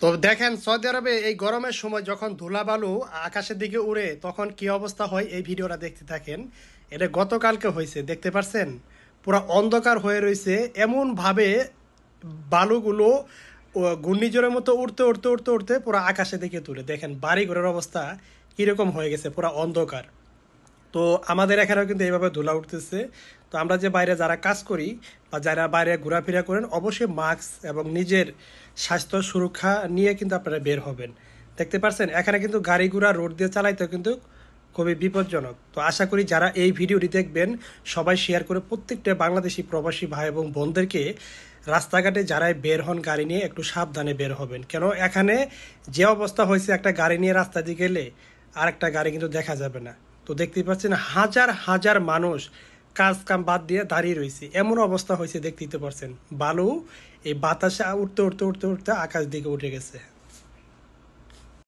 তো দেখেন সৌদি আরবে এই গরমের সময় যখন ধুলাবালু আকাশের দিকে উড়ে তখন কি অবস্থা হয় এই ভিডিওটা দেখতে থাকেন। এটা গতকালকে হয়েছে, দেখতে পারছেন? পুরো অন্ধকার হয়ে রয়েছে এমন ভাবে বালুগুলো ঘূর্ণিঝড়ের মতো উড়তে উড়তে উড়তে উড়তে পুরো আকাশের দিকে তুলে দেখেন বাড়ি ঘরের অবস্থা কিরকম হয়ে গেছে, পুরো অন্ধকার। তো আমাদের এখানেও কিন্তু এইভাবে ধুলা উঠতেছে। তো আমরা যে বাইরে যারা কাজ করি বা যারা বাইরে ঘোরাফেরা করেন অবশ্যই মাস্ক এবং নিজের স্বাস্থ্য সুরক্ষা নিয়ে কিন্তু আপনারা বের হবেন। দেখতে পাচ্ছেন এখানে কিন্তু গাড়ি ঘোড়া রোড দিয়ে চালাইতে কিন্তু খুবই বিপজ্জনক। তো আশা করি যারা এই ভিডিওটি দেখবেন সবাই শেয়ার করে প্রত্যেকটা বাংলাদেশি প্রবাসী ভাই এবং বোনদেরকে রাস্তাঘাটে যারাই বের হন গাড়ি নিয়ে একটু সাবধানে বের হবেন। কেন এখানে যে অবস্থা হয়েছে, একটা গাড়ি নিয়ে রাস্তা দিয়ে গেলে আর একটা গাড়ি কিন্তু দেখা যাবে না। তো দেখতেই পাচ্ছেন হাজার হাজার মানুষ কাজ কাম বাদ দিয়ে দাঁড়িয়ে রয়েছে, এমন অবস্থা হয়েছে দেখতেই তো পারছেন। বালু এই বাতাসে উঠতে উঠতে উঠতে উঠতে আকাশ দিকে উঠে গেছে।